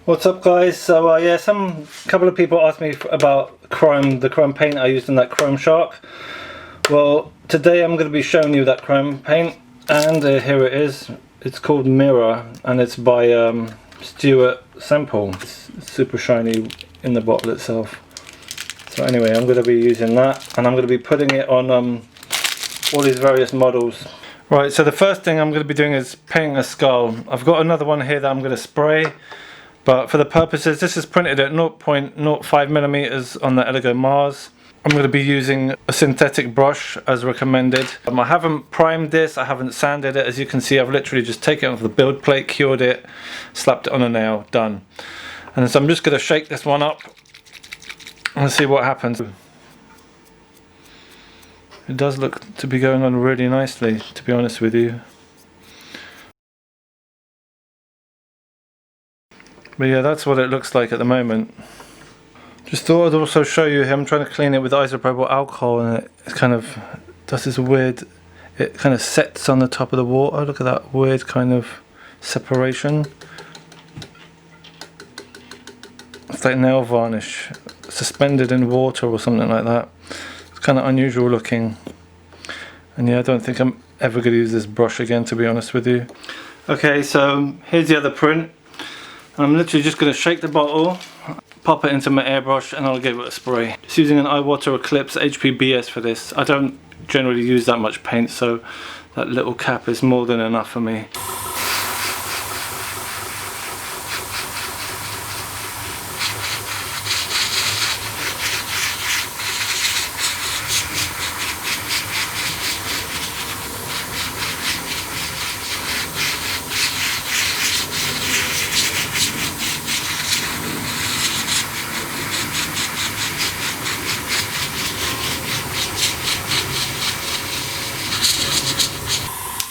What's up guys? So yeah, couple of people asked me about the chrome paint I used in that Chrome Shark. Well, today I'm going to be showing you that chrome paint, and here it is. It's called Mirror, and it's by Stuart Semple. It's super shiny in the bottle itself. So anyway, I'm going to be using that, and I'm going to be putting it on all these various models. Right, so the first thing I'm going to be doing is painting a skull. I've got another one here that I'm going to spray. But for the purposes, this is printed at 0.05 millimeters on the Elegoo Mars. I'm going to be using a synthetic brush as recommended. I haven't primed this, I haven't sanded it. As you can see, I've literally just taken it off the build plate, cured it, slapped it on a nail, done. And so I'm just going to shake this one up and see what happens. It does look to be going on really nicely, to be honest with you. But yeah, that's what it looks like at the moment. Just thought I'd also show you here, I'm trying to clean it with isopropyl alcohol, and it kind of does this weird, it kind of sets on the top of the water. Look at that weird kind of separation. It's like nail varnish suspended in water or something like that. It's kind of unusual looking. And yeah, I don't think I'm ever going to use this brush again, to be honest with you. Okay, so here's the other print. I'm literally just going to shake the bottle, pop it into my airbrush, and I'll give it a spray. Just using an iWater Eclipse HPBS for this. I don't generally use that much paint, so that little cap is more than enough for me.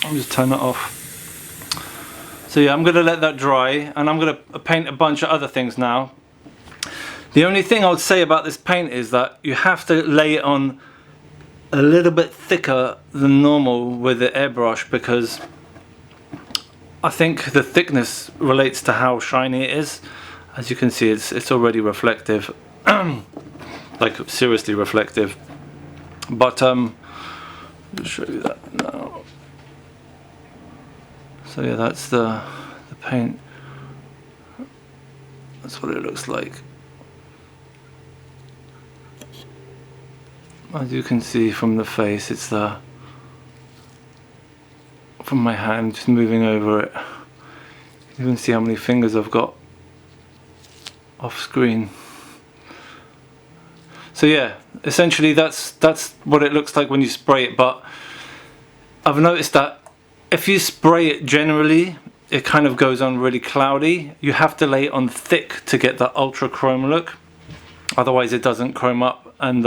I'll just turn that off. So yeah, I'm going to let that dry, and I'm going to paint a bunch of other things now. The only thing I would say about this paint is that you have to lay it on a little bit thicker than normal with the airbrush, because I think the thickness relates to how shiny it is. As you can see, it's already reflective, like seriously reflective. But I'll show you that now. So yeah, that's the paint. That's what it looks like. As you can see from the face, it's from my hand just moving over it. You can see how many fingers I've got off screen. So yeah, essentially that's what it looks like when you spray it. But I've noticed that if you spray it generally, it kind of goes on really cloudy. You have to lay it on thick to get that ultra chrome look. Otherwise it doesn't chrome up, and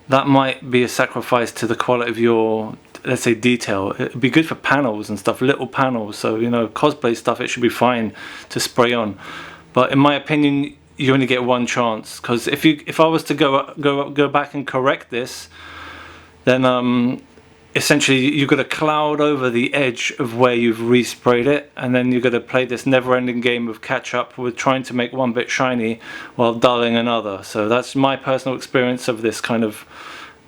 that might be a sacrifice to the quality of your, let's say, detail. It'd be good for panels and stuff, little panels. So, you know, cosplay stuff, it should be fine to spray on. But in my opinion, you only get one chance. Because if I was to go back and correct this, then essentially you've got to cloud over the edge of where you've resprayed it, and then you've got to play this never-ending game of catch up with trying to make one bit shiny while dulling another. So that's my personal experience of this kind of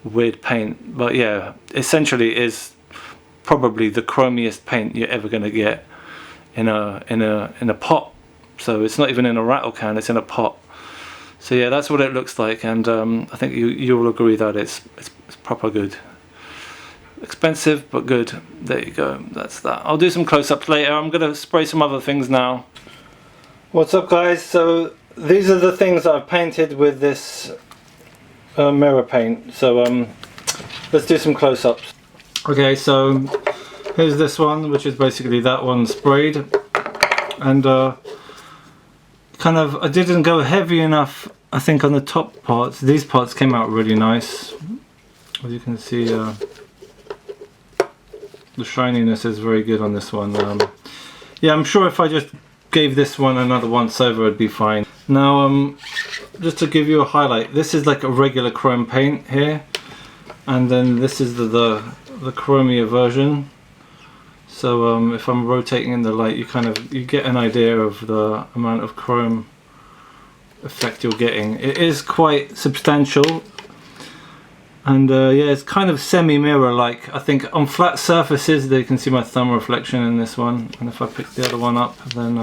weird paint. But yeah, essentially it is probably the chromiest paint you're ever going to get in a pot. So it's not even in a rattle can, it's in a pot. So yeah, that's what it looks like, and I think you will agree that it's proper good. Expensive but good. There you go, that's that. I'll do some close-ups later. I'm going to spray some other things now. What's up guys? So these are the things that I've painted with this mirror paint. So let's do some close-ups. Okay, so here's this one, which is basically that one sprayed, and kind of I didn't go heavy enough, I think, on the top parts. These parts came out really nice. As you can see, the shininess is very good on this one. Yeah, I'm sure if I just gave this one another once over, it'd be fine. Now, just to give you a highlight, this is like a regular chrome paint here, and then this is the chromier version. So if I'm rotating in the light, you get an idea of the amount of chrome effect you're getting. It is quite substantial, and yeah, it's kind of semi-mirror like. I think on flat surfaces you can see my thumb reflection in this one, and if I pick the other one up, then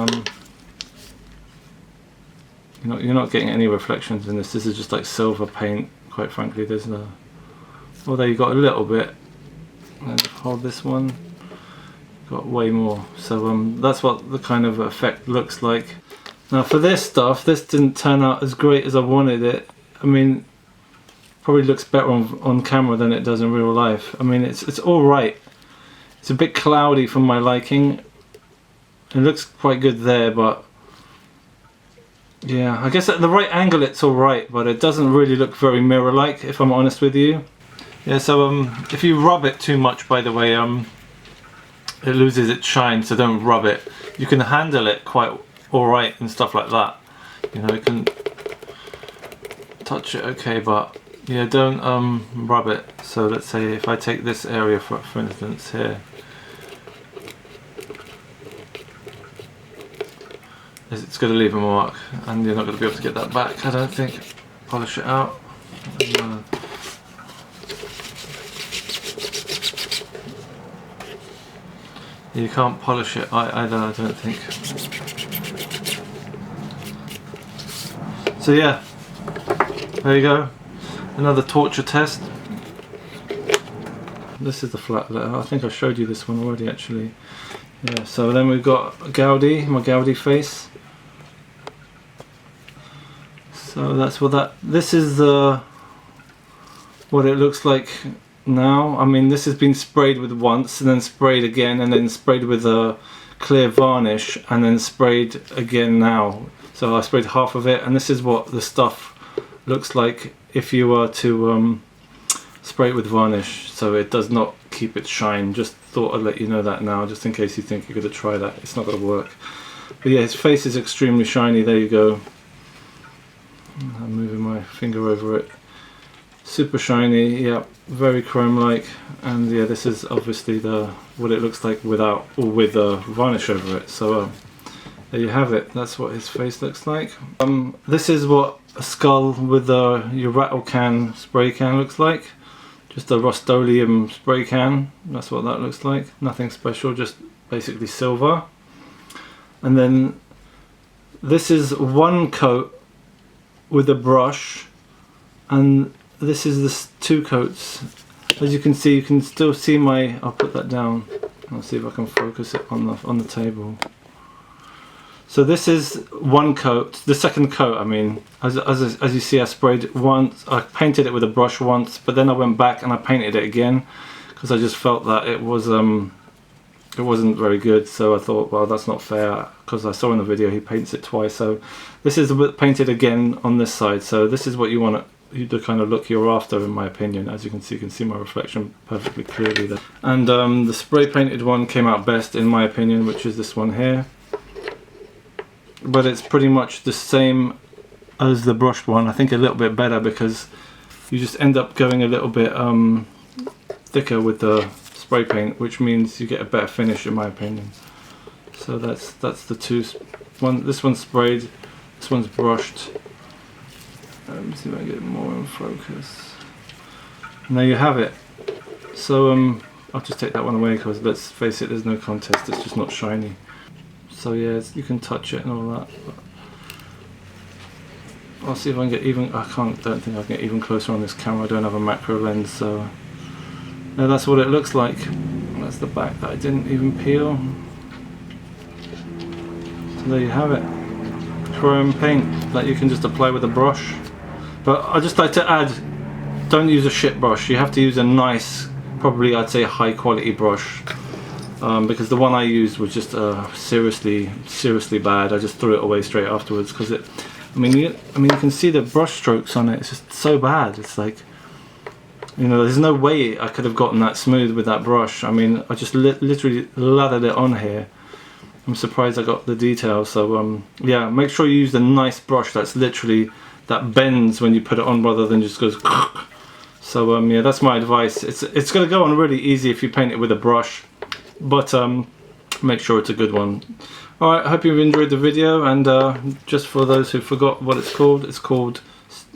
you're not getting any reflections in this. This is just like silver paint, quite frankly. There's no, although you got a little bit, and hold this one, got way more. So that's what the kind of effect looks like. Now for this stuff, this didn't turn out as great as I wanted it. I mean, probably looks better on camera than it does in real life. I mean, it's alright. It's a bit cloudy for my liking. It looks quite good there, but yeah, I guess at the right angle it's alright, but it doesn't really look very mirror-like, if I'm honest with you. Yeah, so if you rub it too much, by the way, it loses its shine, so don't rub it. You can handle it quite alright and stuff like that. You know, you can touch it okay, but yeah, don't rub it. So let's say if I take this area for instance here, it's going to leave a mark, and you're not going to be able to get that back, I don't think. Polish it out. You can't polish it either, I don't think. So yeah, there you go. Another torture test. This is the flat letter. I think I showed you this one already actually. Yeah, so then we've got Gaudi, my Gaudi face. So that's what this is what it looks like now. I mean, this has been sprayed with once, and then sprayed again, and then sprayed with a clear varnish, and then sprayed again now. So I sprayed half of it, and this is what the stuff looks like if you were to spray it with varnish. So it does not keep its shine. Just thought I'd let you know that now, just in case you think you're going to try that. It's not going to work. But yeah, his face is extremely shiny. There you go. I'm moving my finger over it. Super shiny, yeah, very chrome-like, and yeah, this is obviously what it looks like without, or with varnish over it. So there you have it. That's what his face looks like. This is what a skull with your rattle can spray can looks like. Just a Rust-Oleum spray can. That's what that looks like. Nothing special, just basically silver. And then this is one coat with a brush, and this is the two coats. As you can see, you can still see my. I'll put that down. I'll see if I can focus it on the table. So this is one coat, the second coat. I mean, as you see, I sprayed it once. I painted it with a brush once, but then I went back and I painted it again because I just felt that it wasn't very good. So I thought, well, that's not fair, because I saw in the video he paints it twice. So this is painted again on this side. So this is what you want the kind of look you're after, in my opinion. As you can see my reflection perfectly clearly there. And the spray painted one came out best, in my opinion, which is this one here. But it's pretty much the same as the brushed one. I think a little bit better, because you just end up going a little bit thicker with the spray paint, which means you get a better finish, in my opinion. So that's the two. This one's sprayed, this one's brushed. Let me see if I can get more in focus. And there you have it. So I'll just take that one away, because let's face it, there's no contest, it's just not shiny. So yeah, you can touch it and all that. But I'll see if I can get even. Don't think I can get even closer on this camera. I don't have a macro lens, so yeah, that's what it looks like. That's the back that I didn't even peel. So there you have it. Chrome paint that you can just apply with a brush. But I'd just like to add, don't use a shit brush. You have to use a nice, probably I'd say high quality brush. Because the one I used was just seriously bad. I just threw it away straight afterwards, because I mean you can see the brush strokes on it. It's just so bad. It's like, you know, there's no way I could have gotten that smooth with that brush. I mean, I just literally lathered it on here. I'm surprised I got the detail. So yeah, make sure you use a nice brush that's literally, that bends when you put it on, rather than just goes. So yeah, that's my advice. It's gonna go on really easy if you paint it with a brush. but make sure it's a good one. Alright, I hope you've enjoyed the video, and just for those who forgot what it's called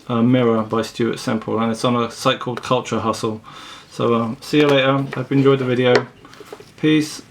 Mirror by Stuart Semple, and it's on a site called Culture Hustle. So see you later, hope you enjoyed the video, peace.